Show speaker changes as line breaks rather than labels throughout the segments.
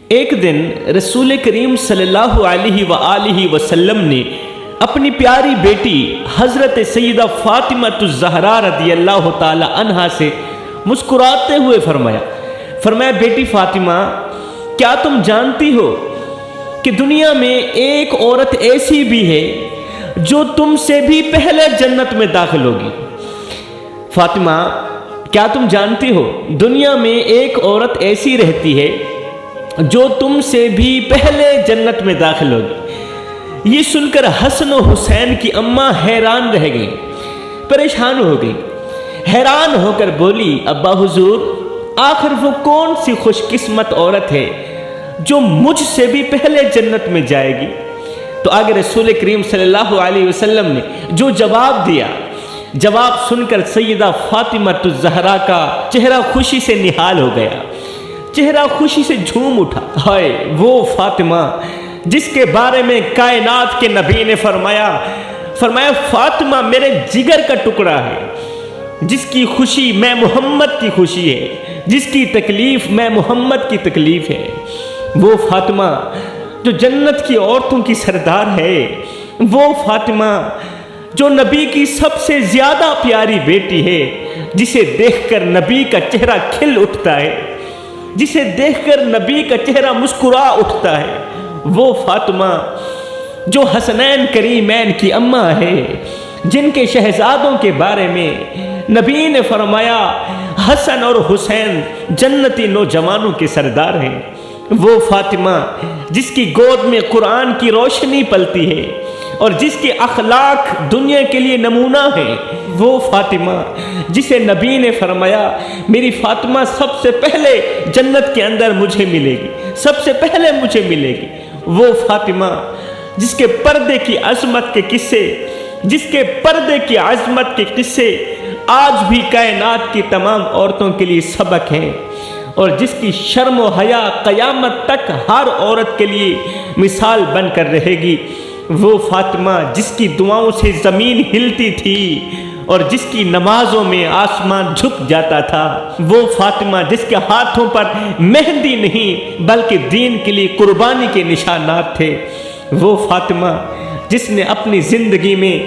ایک دن رسول کریم صلی اللہ علیہ وآلہ وسلم نے اپنی پیاری بیٹی حضرت سیدہ فاطمہ الزہرا رضی اللہ تعالی عنہا سے مسکراتے ہوئے فرمایا بیٹی فاطمہ، کیا تم جانتی ہو کہ دنیا میں ایک عورت ایسی بھی ہے جو تم سے بھی پہلے جنت میں داخل ہوگی؟ فاطمہ، کیا تم جانتی ہو دنیا میں ایک عورت ایسی رہتی ہے جو تم سے بھی پہلے جنت میں داخل ہوگی؟ یہ سن کر حسن و حسین کی اماں حیران رہ گئی، پریشان ہو گئی، حیران ہو کر بولی، ابا حضور، آخر وہ کون سی خوش قسمت عورت ہے جو مجھ سے بھی پہلے جنت میں جائے گی؟ تو آگے رسول کریم صلی اللہ علیہ وسلم نے جو جواب دیا، جواب سن کر سیدہ فاطمہ الزہرا کا چہرہ خوشی سے نہال ہو گیا، چہرہ خوشی سے جھوم اٹھا۔ ہائے وہ فاطمہ جس کے بارے میں کائنات کے نبی نے فرمایا فاطمہ میرے جگر کا ٹکڑا ہے، جس کی خوشی میں محمد کی خوشی ہے، جس کی تکلیف میں محمد کی تکلیف ہے۔ وہ فاطمہ جو جنت کی عورتوں کی سردار ہے، وہ فاطمہ جو نبی کی سب سے زیادہ پیاری بیٹی ہے، جسے دیکھ کر نبی کا چہرہ کھل اٹھتا ہے، جسے دیکھ کر نبی کا چہرہ مسکرا اٹھتا ہے۔ وہ فاطمہ جو حسنین کریمین کی اماں ہے، جن کے شہزادوں کے بارے میں نبی نے فرمایا حسن اور حسین جنتی نوجوانوں کے سردار ہیں۔ وہ فاطمہ جس کی گود میں قرآن کی روشنی پلتی ہے اور جس کے اخلاق دنیا کے لیے نمونہ ہے۔ وہ فاطمہ جسے نبی نے فرمایا میری فاطمہ سب سے پہلے جنت کے اندر مجھے ملے گی، سب سے پہلے مجھے ملے گی۔ وہ فاطمہ جس کے پردے کی عظمت کے قصے، جس کے پردے کی عظمت کے قصے آج بھی کائنات کی تمام عورتوں کے لیے سبق ہیں، اور جس کی شرم و حیا قیامت تک ہر عورت کے لیے مثال بن کر رہے گی۔ وہ فاطمہ جس کی دعاؤں سے زمین ہلتی تھی اور جس کی نمازوں میں آسمان جھک جاتا تھا۔ وہ فاطمہ جس کے ہاتھوں پر مہندی نہیں بلکہ دین کے لیے قربانی کے نشانات تھے۔ وہ فاطمہ جس نے اپنی زندگی میں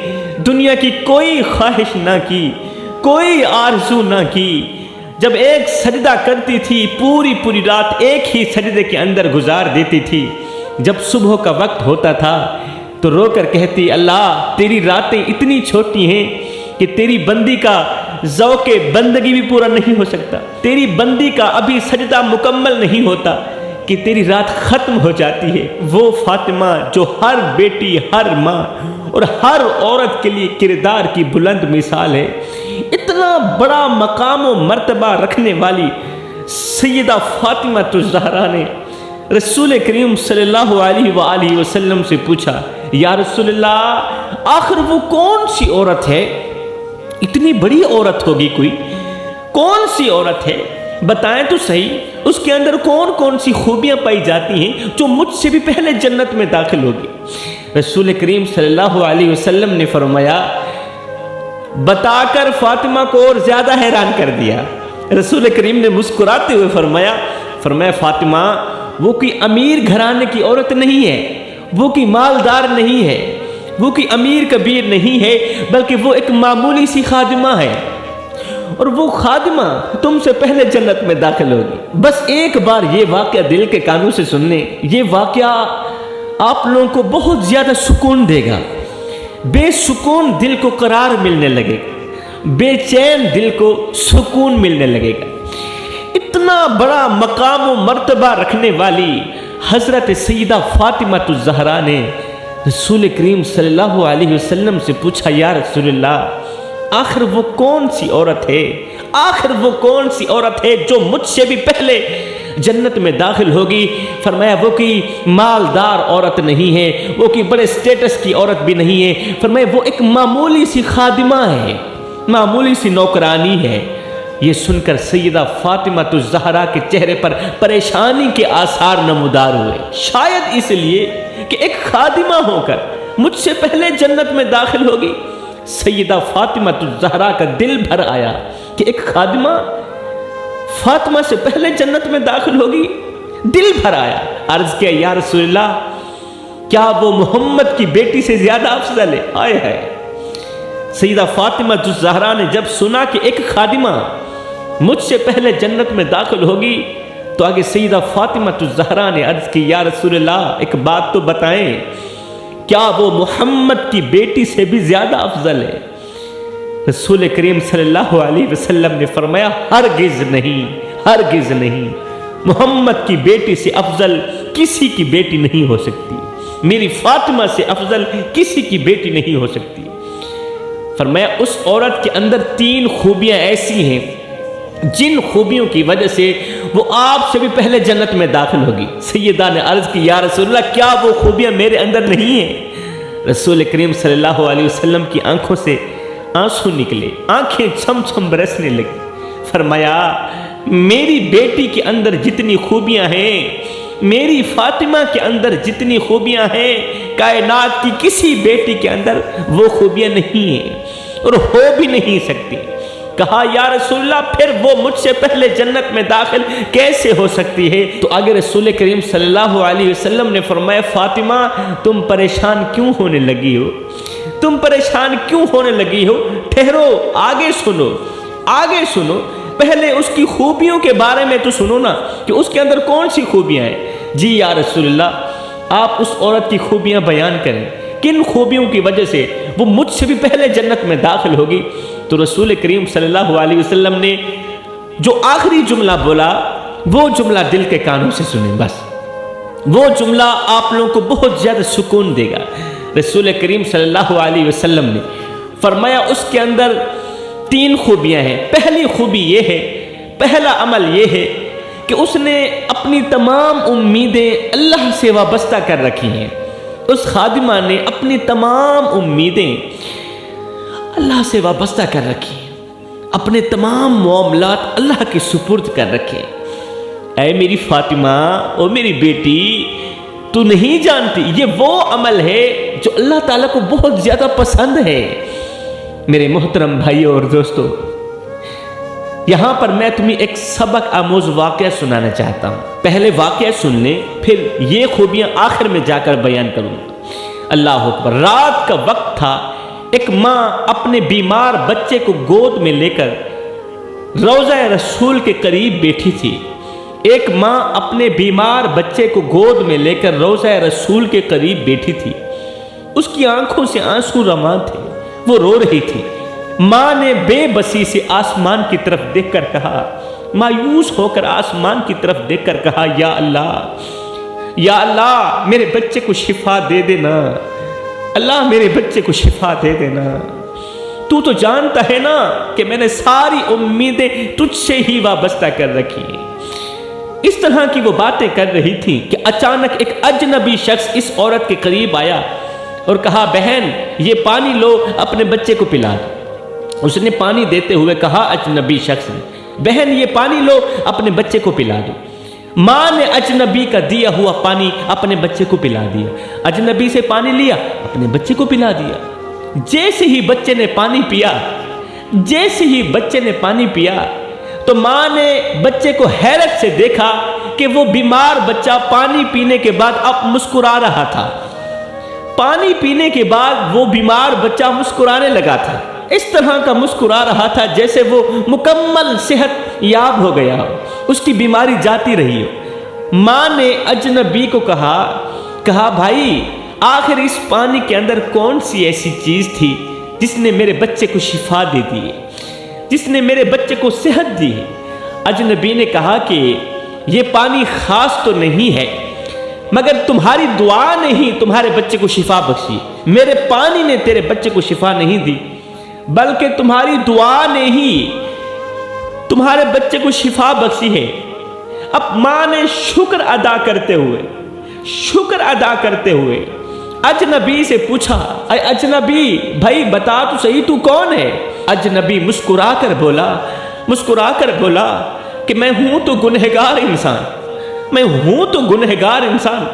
دنیا کی کوئی خواہش نہ کی، کوئی آرزو نہ کی، جب ایک سجدہ کرتی تھی پوری رات ایک ہی سجدے کے اندر گزار دیتی تھی۔ جب صبح کا وقت ہوتا تھا تو رو کر کہتی، اللہ تیری راتیں اتنی چھوٹی ہیں کہ تیری بندی کا ذوق بندگی بھی پورا نہیں ہو سکتا، تیری بندی کا ابھی سجدہ مکمل نہیں ہوتا کہ تیری رات ختم ہو جاتی ہے۔ وہ فاطمہ جو ہر بیٹی، ہر ماں اور ہر عورت کے لیے کردار کی بلند مثال ہے، اتنا بڑا مقام و مرتبہ رکھنے والی سیدہ فاطمہ الزہرا نے رسول کریم صلی اللہ علیہ وآلہ وسلم سے پوچھا، یا رسول اللہ، آخر وہ کون سی عورت ہے؟ اتنی بڑی عورت ہوگی کوئی، کون سی عورت ہے؟ بتائیں تو صحیح، اس کے اندر کون سی خوبیاں پائی جاتی ہیں جو مجھ سے بھی پہلے جنت میں داخل ہوگی؟ رسول کریم صلی اللہ علیہ وسلم نے فرمایا، بتا کر فاطمہ کو اور زیادہ حیران کر دیا۔ رسول کریم نے مسکراتے ہوئے فرمایا فاطمہ، وہ کوئی امیر گھرانے کی عورت نہیں ہے، وہ کوئی مالدار نہیں ہے، وہ کوئی امیر کبیر نہیں ہے، بلکہ وہ ایک معمولی سی خادمہ ہے، اور وہ خادمہ تم سے پہلے جنت میں داخل ہوگی۔ بس ایک بار یہ واقعہ دل کے کانوں سے سننے، یہ واقعہ آپ لوگوں کو بہت زیادہ سکون دے گا، بے سکون دل کو قرار ملنے لگے گا، بے چین دل کو سکون ملنے لگے گا۔ اتنا بڑا مقام و مرتبہ رکھنے والی حضرت سیدہ فاطمہ الزہرا نے رسول کریم صلی اللہ علیہ وسلم سے پوچھا، یا رسول اللہ، آخر وہ کون سی عورت ہے، آخر وہ کون سی عورت ہے جو مجھ سے بھی پہلے جنت میں داخل ہوگی؟ فرمایا وہ کوئی مالدار عورت نہیں ہے، وہ کوئی بڑے سٹیٹس کی عورت بھی نہیں ہے، فرمایا وہ ایک معمولی سی خادمہ ہے، معمولی سی نوکرانی ہے۔ یہ سن کر سیدہ فاطمہ الزہرا کے چہرے پر پریشانی کے آثار نمودار ہوئے، شاید اس لیے کہ ایک خادمہ ہو کر مجھ سے پہلے جنت میں داخل ہوگی۔ سیدہ فاطمہ الزہرا کا دل بھر آیا کہ ایک خادمہ فاطمہ سے پہلے جنت میں داخل ہوگی، دل بھر آیا۔ عرض کیا یا رسول اللہ کیا وہ محمد کی بیٹی سے زیادہ افضل ہے؟ آئے ہے سیدہ فاطمہ الزہرا نے جب سنا کہ ایک خادمہ مجھ سے پہلے جنت میں داخل ہوگی تو آگے سیدہ فاطمہ الزہرا نے عرض کی یا رسول اللہ ایک بات تو بتائیں کیا وہ محمد کی بیٹی سے بھی زیادہ افضل ہے؟ رسول کریم صلی اللہ علیہ وسلم نے فرمایا ہرگز نہیں، ہرگز نہیں، محمد کی بیٹی سے افضل کسی کی بیٹی نہیں ہو سکتی، میری فاطمہ سے افضل کسی کی بیٹی نہیں ہو سکتی۔ فرمایا اس عورت کے اندر 3 خوبیاں ایسی ہیں جن خوبیوں کی وجہ سے وہ آپ سے بھی پہلے جنت میں داخل ہوگی۔ سیدہ نے عرض کی یا رسول اللہ کیا وہ خوبیاں میرے اندر نہیں ہیں؟ رسول کریم صلی اللہ علیہ وسلم کی آنکھوں سے آنسو نکلے، آنکھیں چھم چھم برسنے لگی۔ فرمایا میری بیٹی کے اندر جتنی خوبیاں ہیں، میری فاطمہ کے اندر جتنی خوبیاں ہیں، کائنات کی کسی بیٹی کے اندر وہ خوبیاں نہیں ہیں اور ہو بھی نہیں سکتی۔ کہا یا رسول اللہ پھر وہ مجھ سے پہلے جنت میں داخل کیسے ہو سکتی ہے؟ تو آگے رسول کریم صلی اللہ علیہ وسلم نے فرمایا فاطمہ تم پریشان کیوں ہونے لگی ہو؟ تم پریشان کیوں ہونے لگی ہو؟ ٹھہرو، آگے سنو، آگے سنو، پہلے اس کی خوبیوں کے بارے میں تو سنو نا کہ اس کے اندر کون سی خوبیاں ہیں۔ جی یا رسول اللہ آپ اس عورت کی خوبیاں بیان کریں، کن خوبیوں کی وجہ سے وہ مجھ سے بھی پہلے جنت میں داخل ہوگی؟ تو رسول کریم صلی اللہ علیہ وسلم نے جو آخری جملہ بولا وہ جملہ دل کے کانوں سے سنیں، بس وہ جملہ آپ لوگوں کو بہت زیادہ سکون دے گا۔ رسول کریم صلی اللہ علیہ وسلم نے فرمایا اس کے اندر 3 خوبیاں ہیں۔ پہلی خوبی یہ ہے، پہلا عمل یہ ہے کہ اس نے اپنی تمام امیدیں اللہ سے وابستہ کر رکھی ہیں۔ اس خادمہ نے اپنی تمام امیدیں اللہ سے وابستہ کر رکھی ہیں، اپنے تمام معاملات اللہ کے سپرد کر رکھے۔ اے میری فاطمہ، او میری بیٹی، تو نہیں جانتی یہ وہ عمل ہے جو اللہ تعالیٰ کو بہت زیادہ پسند ہے۔ میرے محترم بھائیوں اور دوستو، یہاں پر میں تمہیں ایک سبق آموز واقعہ سنانا چاہتا ہوں۔ پہلے واقعہ سن لیں، پھر یہ خوبیاں آخر میں جا کر بیان کروں گا۔ اللہ اکبر۔ رات کا وقت تھا، ایک ماں اپنے بیمار بچے کو گود میں لے کر روضہ رسول کے قریب بیٹھی تھی۔ ایک ماں اپنے بیمار بچے کو گود میں لے کر روضہ رسول کے قریب بیٹھی تھی۔ اس کی آنکھوں سے آنسو رواں تھے، وہ رو رہی تھی۔ ماں نے بے بسی سے آسمان کی طرف دیکھ کر کہا، مایوس ہو کر آسمان کی طرف دیکھ کر کہا، یا اللہ، یا اللہ میرے بچے کو شفا دے دینا، اللہ میرے بچے کو شفا دے دینا۔ تو جانتا ہے نا کہ میں نے ساری امیدیں تجھ سے ہی وابستہ کر رکھی ہیں۔ اس طرح کی وہ باتیں کر رہی تھی کہ اچانک ایک اجنبی شخص اس عورت کے قریب آیا اور کہا، بہن یہ پانی لو، اپنے بچے کو پلا دو۔ اس نے پانی دیتے ہوئے کہا اجنبی شخص نے، بہن یہ پانی لو، اپنے بچے کو پلا دو۔ ماں نے اجنبی کا دیا ہوا پانی اپنے بچے کو پلا دیا۔ اجنبی سے پانی لیا، اپنے بچے کو پلا دیا۔ جیسے ہی بچے نے پانی پیا، جیسے ہی بچے نے پانی پیا تو ماں نے بچے کو حیرت سے دیکھا کہ وہ بیمار بچہ پانی پینے کے بعد اب مسکرا رہا تھا۔ پانی پینے کے بعد وہ بیمار بچہ مسکرانے لگا تھا، اس طرح کا مسکرا رہا تھا جیسے وہ مکمل صحت یاب ہو گیا ہو، اس کی بیماری جاتی رہی ہو۔ ماں نے اجنبی کو کہا بھائی آخر اس پانی کے اندر کون سی ایسی چیز تھی جس نے میرے بچے کو شفا دے دی، جس نے میرے بچے کو صحت دی؟ اجنبی نے کہا کہ یہ پانی خاص تو نہیں ہے، مگر تمہاری دعا نے ہی تمہارے بچے کو شفا بخشی۔ میرے پانی نے تیرے بچے کو شفا نہیں دی، بلکہ تمہاری دعا نے ہی تمہارے بچے کو شفا بخشی ہے۔ اب ماں نے شکر ادا کرتے ہوئے اجنبی سے پوچھا، اے اجنبی بھائی بتا تو صحیح تو کون ہے؟ اجنبی مسکرا کر بولا کہ میں ہوں تو گنہگار انسان،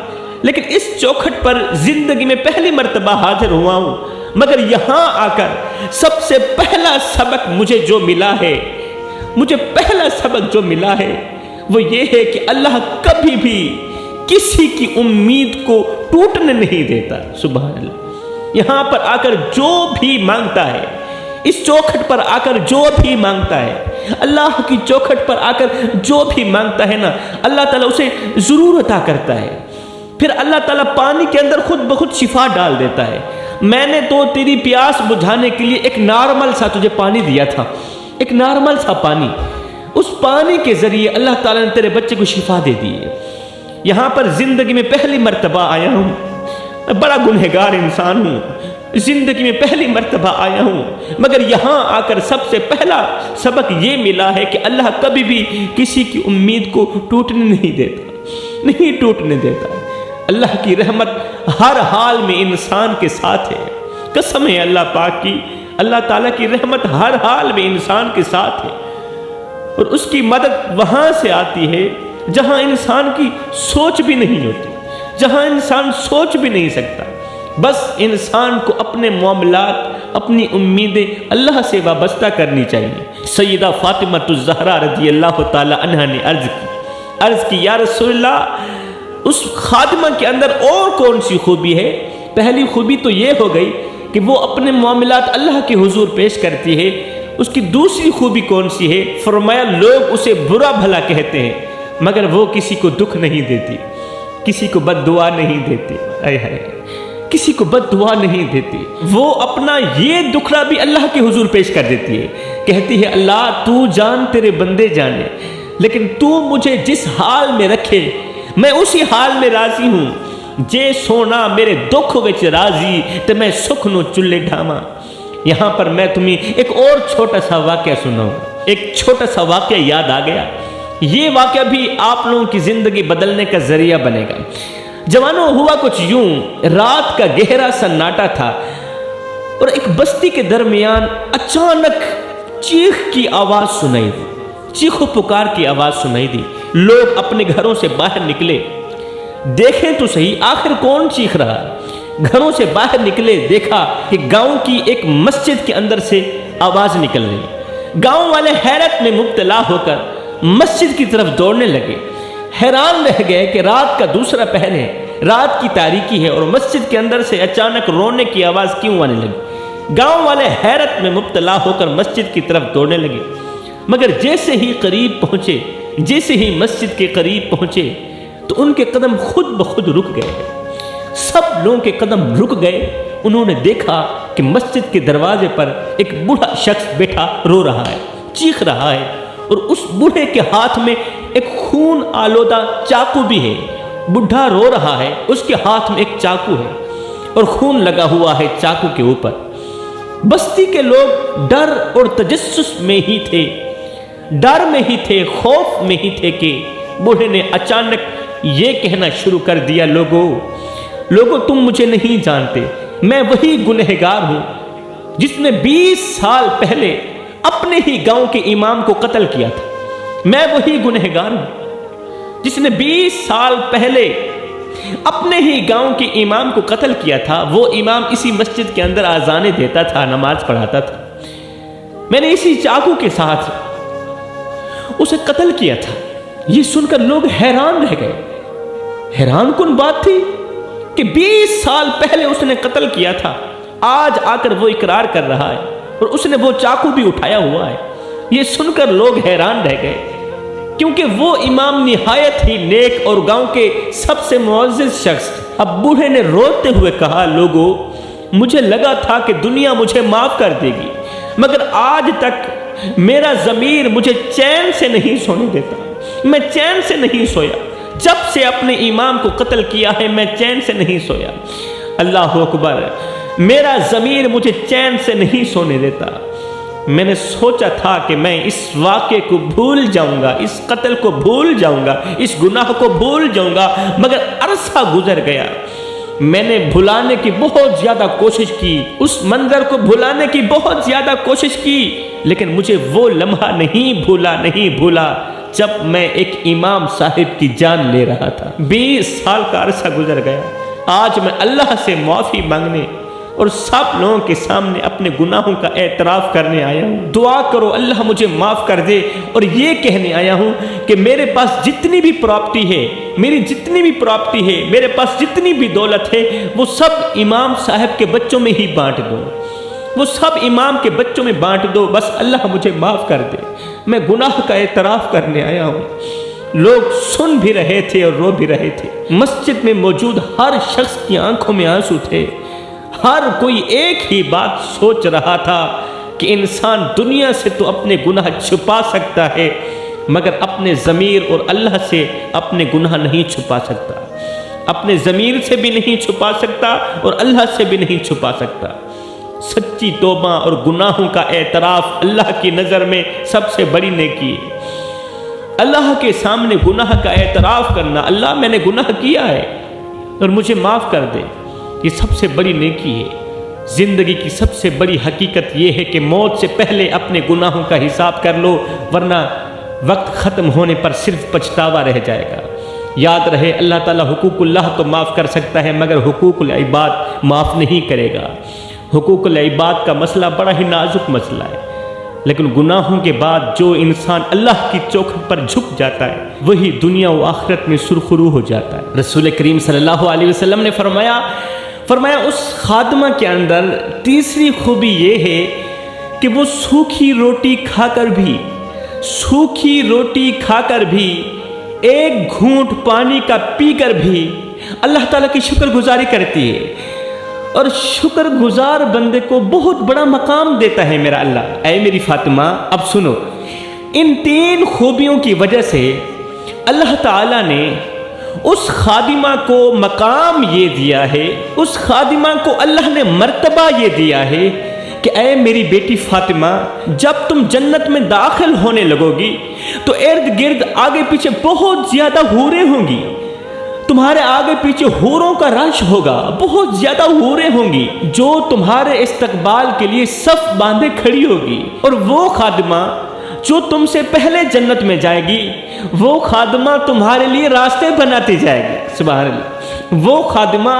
لیکن اس چوکھٹ پر زندگی میں پہلی مرتبہ حاضر ہوا ہوں، مگر یہاں آ کر سب سے پہلا سبق مجھے جو ملا ہے وہ یہ ہے کہ اللہ کبھی بھی کسی کی امید کو ٹوٹنے نہیں دیتا۔ سبحان اللہ۔ یہاں پر آ کر جو بھی مانگتا ہے، اس چوکھٹ پر آ کر جو بھی مانگتا ہے، اللہ کی چوکھٹ پر آ کر جو بھی مانگتا ہے نا، اللہ تعالیٰ اسے ضرور عطا کرتا ہے۔ پھر اللہ تعالیٰ پانی کے اندر خود بخود شفا ڈال دیتا ہے۔ میں نے تو تیری پیاس بجھانے کے لیے ایک نارمل سا تجھے پانی دیا تھا، ایک نارمل سا پانی، اس پانی کے ذریعے اللہ تعالیٰ نے تیرے بچے کو شفا دے دی ہے۔ یہاں پر زندگی میں پہلی مرتبہ آیا ہوں، میں بڑا گنہگار انسان ہوں، زندگی میں پہلی مرتبہ آیا ہوں، مگر یہاں آ کر سب سے پہلا سبق یہ ملا ہے کہ اللہ کبھی بھی کسی کی امید کو ٹوٹنے نہیں دیتا، نہیں ٹوٹنے دیتا۔ اللہ کی رحمت ہر حال میں انسان کے ساتھ ہے۔ قسم ہے اللہ پاک کی، اللہ تعالیٰ کی رحمت ہر حال میں انسان کے ساتھ ہے، اور اس کی مدد وہاں سے آتی ہے جہاں انسان کی سوچ بھی نہیں ہوتی، جہاں انسان سوچ بھی نہیں سکتا۔ بس انسان کو اپنے معاملات، اپنی امیدیں اللہ سے وابستہ کرنی چاہیے۔ سیدہ فاطمہ الزہرا رضی اللہ تعالی عنہا نے عرض کی یا رسول اللہ، اس خادمہ کے اندر اور کون سی خوبی ہے؟ پہلی خوبی تو یہ ہو گئی کہ وہ اپنے معاملات اللہ کے حضور پیش کرتی ہے، اس کی دوسری خوبی کون سی ہے؟ فرمایا لوگ اسے برا بھلا کہتے ہیں مگر وہ کسی کو دکھ نہیں دیتی، کسی کو بد دعا نہیں دیتی، اے ہائے، کسی کو بد دعا نہیں دیتی۔ وہ اپنا یہ دکھڑا بھی اللہ کے حضور پیش کر دیتی ہے، کہتی ہے اللہ تو جان تیرے بندے جانے، لیکن تو مجھے جس حال میں رکھے میں اسی حال میں راضی ہوں۔ جے سونا میرے دکھ وچ راضی تے میں سکھ نو چلے ڈھاواں۔ یہاں پر میں تمہیں ایک اور چھوٹا سا واقعہ سناؤں، ایک چھوٹا سا واقعہ یاد آ گیا۔ یہ واقعہ بھی آپ لوگوں کی زندگی بدلنے کا ذریعہ بنے گا۔ جوانوں، ہوا کچھ یوں، رات کا گہرا سناٹا تھا اور ایک بستی کے درمیان اچانک چیخ کی آواز سنائی دی، چیخ و پکار کی آواز سنائی دی۔ لوگ اپنے گھروں سے باہر نکلے، دیکھیں تو صحیح آخر کون چیخ رہا ہے۔ گھروں سے باہر نکلے، دیکھا کہ گاؤں کی ایک مسجد کے اندر سے آواز نکل رہی۔ گاؤں والے حیرت میں مبتلا ہو کر مسجد کی طرف دوڑنے لگے، حیران رہ گئے کہ رات کا دوسرا پہر ہے، رات کی تاریکی ہے اور مسجد کے اندر سے اچانک رونے کی آواز کیوں آنے لگی۔ گاؤں والے حیرت میں مبتلا ہو کر مسجد کی طرف دوڑنے لگے، مگر جیسے ہی قریب پہنچے، جیسے ہی مسجد کے قریب پہنچے تو ان کے قدم خود بخود رک گئے۔ سب لوگوں کے قدم رک گئے۔ انہوں نے دیکھا کہ مسجد کے دروازے پر ایک بوڑھا شخص بیٹھا رو رہا ہے، چیخ رہا ہے، اور اس بوڑھے کے ہاتھ میں ایک خون آلودہ چاقو بھی ہے۔ بوڑھا رو رہا ہے، اس کے ہاتھ میں ایک چاقو ہے اور خون لگا ہوا ہے چاقو کے اوپر۔ بستی کے لوگ ڈر اور تجسس میں ہی تھے، ڈر میں ہی تھے، خوف میں ہی تھے کہ بوڑھے نے اچانک یہ کہنا شروع کر دیا، لوگوں تم مجھے نہیں جانتے، میں وہی گنہگار ہوں جس نے 20 سال پہلے اپنے ہی گاؤں کے امام کو قتل کیا تھا۔ میں وہی گنہگار ہوں جس نے 20 سال پہلے اپنے ہی گاؤں کے امام کو قتل کیا تھا۔ وہ امام اسی مسجد کے اندر اذانیں دیتا تھا، نماز پڑھاتا تھا۔ میں نے اسی چاقو کے ساتھ اسے قتل کیا تھا۔ یہ سن کر لوگ حیران رہ گئے۔ حیران کن بات تھی کہ 20 سال پہلے اس نے قتل کیا تھا، آج آ کر وہ اقرار کر رہا ہے اور اس نے وہ چاقو بھی اٹھایا ہوا ہے۔ یہ سن کر لوگ حیران رہ گئے، کیونکہ وہ امام نہایت ہی نیک اور گاؤں کے سب سے معزز شخص۔ اب بوڑھے نے روتے ہوئے کہا، لوگوں مجھے لگا تھا کہ دنیا مجھے معاف کر دے گی، مگر آج تک میرا ضمیر مجھے چین سے نہیں سونے دیتا، میں چین سے نہیں سویا۔ جب سے اپنے امام کو قتل کیا ہے میں چین سے نہیں سویا۔ اللہ اکبر، میرا ضمیر مجھے چین سے نہیں سونے دیتا۔ میں نے سوچا تھا کہ میں اس واقعے کو بھول جاؤں گا، اس قتل کو بھول جاؤں گا، اس گناہ کو بھول جاؤں گا، مگر عرصہ گزر گیا۔ میں نے بھلانے کی بہت زیادہ کوشش کی، اس منظر کو بھلانے کی بہت زیادہ کوشش کی، لیکن مجھے وہ لمحہ نہیں بھولا جب میں ایک امام صاحب کی جان لے رہا تھا۔ 20 سال کا عرصہ گزر گیا۔ آج میں اللہ سے معافی مانگنے اور سب لوگوں کے سامنے اپنے گناہوں کا اعتراف کرنے آیا ہوں۔ دعا کرو اللہ مجھے معاف کر دے، اور یہ کہنے آیا ہوں کہ میرے پاس جتنی بھی پراپرٹی ہے، میرے پاس جتنی بھی دولت ہے، وہ سب امام صاحب کے بچوں میں ہی بانٹ دو، بس اللہ مجھے معاف کر دے، میں گناہ کا اعتراف کرنے آیا ہوں۔ لوگ سن بھی رہے تھے اور رو بھی رہے تھے۔ مسجد میں موجود ہر شخص کی آنکھوں میں آنسو تھے۔ ہر کوئی ایک ہی بات سوچ رہا تھا کہ انسان دنیا سے تو اپنے گناہ چھپا سکتا ہے، مگر اپنے ضمیر اور اللہ سے اپنے گناہ نہیں چھپا سکتا، اپنے ضمیر سے بھی نہیں چھپا سکتا اور اللہ سے بھی نہیں چھپا سکتا۔ سچی توبہ اور گناہوں کا اعتراف اللہ کی نظر میں سب سے بڑی نیکی ہے۔ اللہ کے سامنے گناہ کا اعتراف کرنا، اللہ میں نے گناہ کیا ہے اور مجھے معاف کر دے، یہ سب سے بڑی نیکی ہے۔ زندگی کی سب سے بڑی حقیقت یہ ہے کہ موت سے پہلے اپنے گناہوں کا حساب کر لو، ورنہ وقت ختم ہونے پر صرف پچھتاوا رہ جائے گا۔ یاد رہے اللہ تعالیٰ حقوق اللہ تو معاف کر سکتا ہے، مگر حقوق العباد معاف نہیں کرے گا۔ حقوق العباد کا مسئلہ بڑا ہی نازک مسئلہ ہے، لیکن گناہوں کے بعد جو انسان اللہ کی چوکھٹ پر جھک جاتا ہے وہی دنیا و آخرت میں سرخرو ہو جاتا ہے۔ رسول کریم صلی اللہ علیہ وسلم نے فرمایا اس خادمہ کے اندر تیسری خوبی یہ ہے کہ وہ سوکھی روٹی کھا کر بھی ایک گھونٹ پانی کا پی کر بھی اللہ تعالیٰ کی شکر گزاری کرتی ہے، اور شکر گزار بندے کو بہت بڑا مقام دیتا ہے میرا اللہ۔ اے میری فاطمہ، اب سنو، ان 3 خوبیوں کی وجہ سے اللہ تعالیٰ نے اس خادمہ کو مقام یہ دیا ہے، اس خادمہ کو اللہ نے مرتبہ یہ دیا ہے کہ اے میری بیٹی فاطمہ، جب تم جنت میں داخل ہونے لگو گی تو ارد گرد آگے پیچھے بہت زیادہ حوریں ہوں گی، تمہارے آگے پیچھے حوروں کا رش ہوگا، بہت زیادہ حوریں ہوں گی جو تمہارے استقبال کے لیے صف باندھے کھڑی ہوگی، اور وہ خادمہ جو تم سے پہلے جنت میں جائے گی، وہ خادمہ تمہارے لیے راستے بناتی جائے گی۔ سبحان اللہ، وہ خادمہ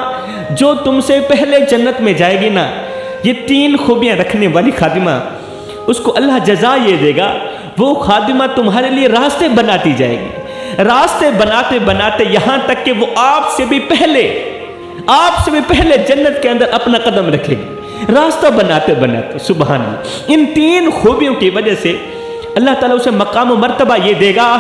جو تم سے پہلے جنت میں جائے گی نا، یہ 3 خوبیاں رکھنے والی خادمہ، اس کو اللہ جزا یہ دے گا، وہ خادمہ تمہارے لیے راستے بناتی جائے گی، راستے بناتے بناتے یہاں تک کہ وہ آپ سے بھی پہلے جنت کے اندر اپنا قدم رکھے گی، راستہ بناتے بناتے۔ سبحان اللہ، ان 3 خوبیوں کی وجہ سے اللہ تعالیٰ اسے مقام و مرتبہ یہ دے گا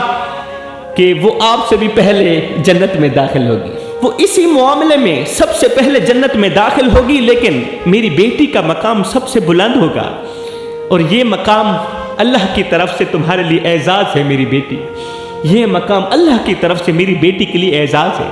کہ وہ آپ سے بھی پہلے جنت میں داخل ہوگی، وہ اسی معاملے میں سب سے پہلے جنت میں داخل ہوگی، لیکن میری بیٹی کا مقام سب سے بلند ہوگا، اور یہ مقام اللہ کی طرف سے تمہارے لیے اعزاز ہے میری بیٹی، یہ مقام اللہ کی طرف سے میری بیٹی کے لیے اعزاز ہے۔